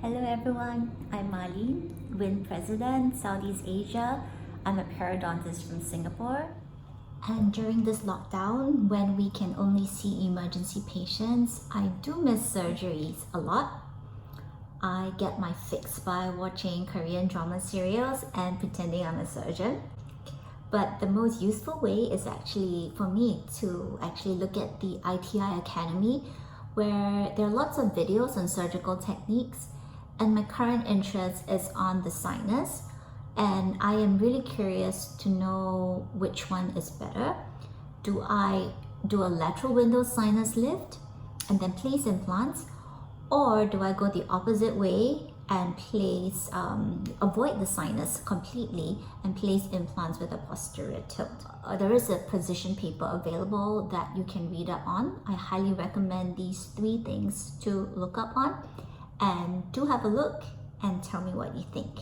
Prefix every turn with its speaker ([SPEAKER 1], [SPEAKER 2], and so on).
[SPEAKER 1] Hello everyone, I'm Marlene, WIN President, Southeast Asia. I'm a periodontist from Singapore. And during this lockdown, when we can only see emergency patients, I do miss surgeries a lot. I get my fix by watching Korean drama serials and pretending I'm a surgeon. But the most useful way is actually for me to look at the ITI Academy, where there are lots of videos on surgical techniques, and my current interest is on the sinus, and I am really curious to know which one is better. Do I do a lateral window sinus lift and then place implants, or do I go the opposite way and place avoid the sinus completely and place implants with a posterior tilt? There is a position paper available that you can read up on. I highly recommend these 3 things to look up on, and do have a look and tell me what you think.